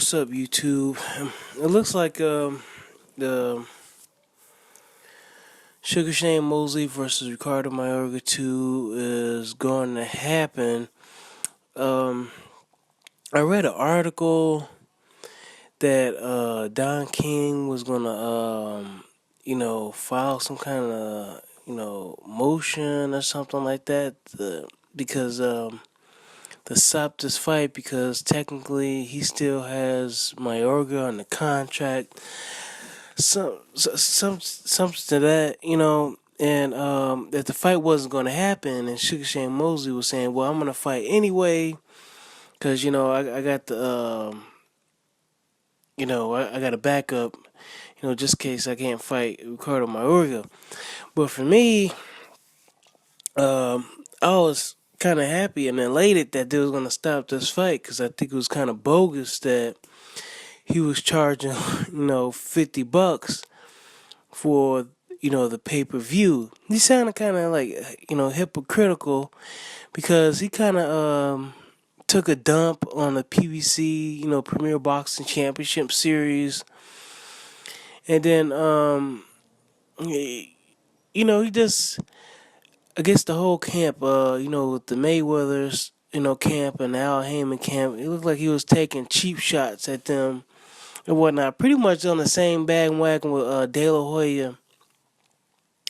What's up, YouTube? It looks like the Sugar Shane Mosley versus Ricardo Mayorga 2 is going to happen. Um, I read an article that Don King was going to, file some kind of, motion or something like that because to stop this fight because technically he still has Mayorga on the contract. Something to that, and that the fight wasn't going to happen, and Sugar Shane Mosley was saying, "Well, I'm going to fight anyway, because I got the, I got a backup, just in case I can't fight Ricardo Mayorga." But for me, I was kind of happy and elated that they was going to stop this fight because I think it was kind of bogus that he was charging, $50 for the pay-per-view. He sounded kind of like hypocritical because he kind of took a dump on the PBC Premier Boxing Championship Series, and then he just against the whole camp with the Mayweathers camp and Al Heyman camp. It looked like he was taking cheap shots at them and whatnot, pretty much on the same bandwagon with De La Hoya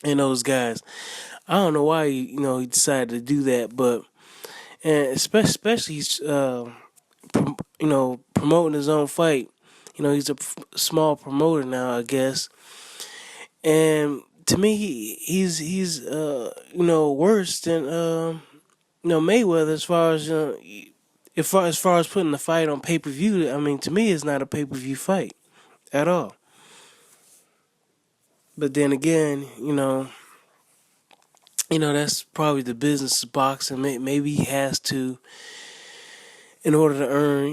and those guys. I don't know why he decided to do that, but and especially he's promoting his own fight. He's a small promoter now, I guess. And to me, he's worse than Mayweather as far as putting the fight on pay-per-view. I mean, to me, it's not a pay-per-view fight at all. But then again, that's probably the business of boxing. Maybe he has to, in order to earn,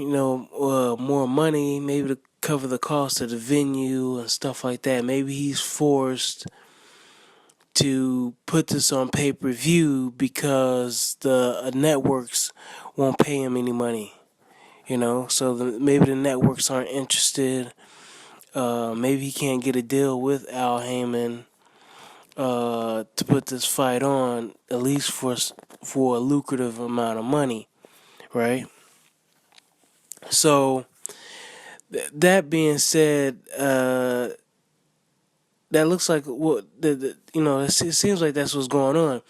more money, maybe to cover the cost of the venue and stuff like that. Maybe he's forced to put this on pay-per-view because the networks won't pay him any money. So maybe the networks aren't interested. Maybe he can't get a deal with Al Heyman to put this fight on, at least for a lucrative amount of money, right? So that being said, that looks like what it seems like that's what's going on,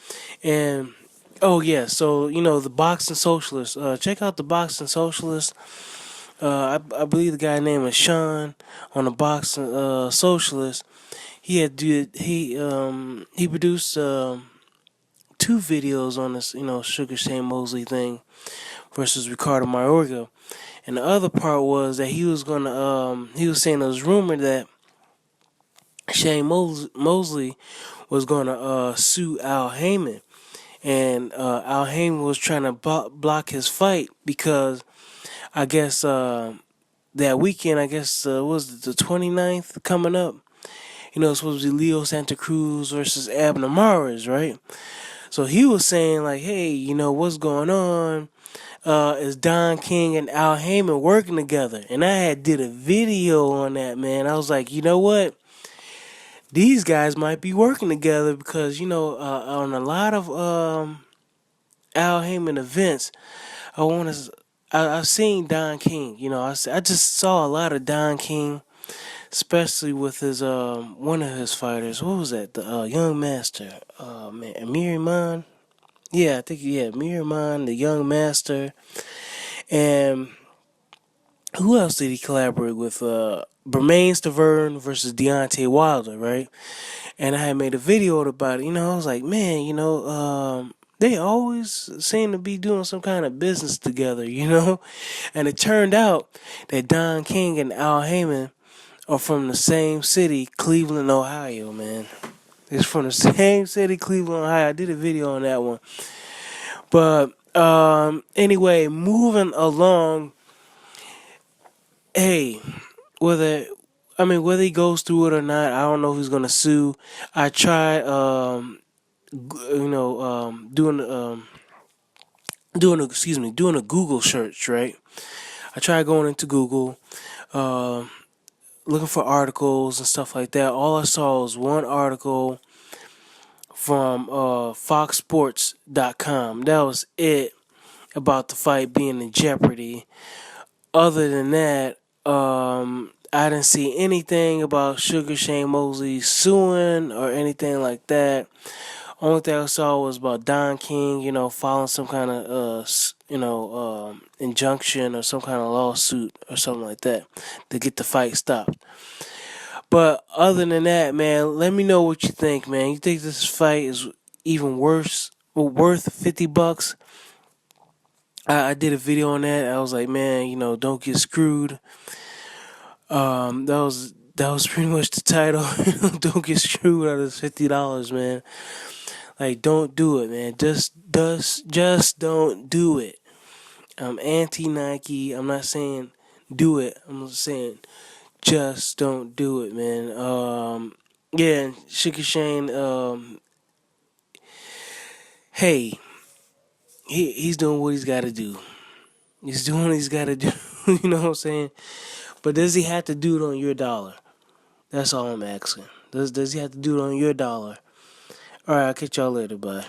and oh yeah, so the Boxing Socialist. Check out the Boxing Socialist. I believe the guy named is Sean on the Boxing Socialist. He produced 2 videos on this Sugar Shane Mosley thing versus Ricardo Mayorga, and the other part was that he was saying there was rumor that Shane Mosley was gonna sue Al Heyman, and Al Heyman was trying to block his fight because I guess that weekend, I guess was it the 29th coming up? It's supposed to be Leo Santa Cruz versus Abner Mares, right? So he was saying like, hey, what's going on? Is Don King and Al Heyman working together? And I had did a video on that, man. I was like, you know what? These guys might be working together because on a lot of Al Heyman events, I've seen Don King. I just saw a lot of Don King, especially with his one of his fighters. What was that? The young master, Amir Iman. Yeah, I think Amir Iman, the young master, and who else did he collaborate with? Bermain Stavern versus Deontay Wilder, right? And I had made a video about it. I was like, man, they always seem to be doing some kind of business together, And it turned out that Don King and Al Heyman are from the same city, Cleveland, Ohio, man. It's from the same city, Cleveland, Ohio. I did a video on that one. But anyway, moving along. Hey, whether he goes through it or not, I don't know who's gonna sue. I tried, doing a Google search, right? I tried going into Google, uh, looking for articles and stuff like that. All I saw was one article from FoxSports.com. That was it about the fight being in jeopardy. Other than that, I didn't see anything about Sugar Shane Mosley suing or anything like that. Only thing I saw was about Don King, filing some kind of injunction or some kind of lawsuit or something like that to get the fight stopped. But other than that, man, let me know what you think, man. You think this fight is even worse, or worth $50? I did a video on that. I was like, man, don't get screwed. That was pretty much the title. Don't get screwed out of this $50, man. Like, don't do it, man. Just don't do it. I'm anti Nike. I'm not saying do it. I'm saying just don't do it, man. Yeah, Sugar Shane. Hey, he's doing what he's got to do. He's doing what he's got to do. You know what I'm saying? But does he have to do it on your dollar? That's all I'm asking. Does he have to do it on your dollar? All right, I'll catch y'all later. Bye.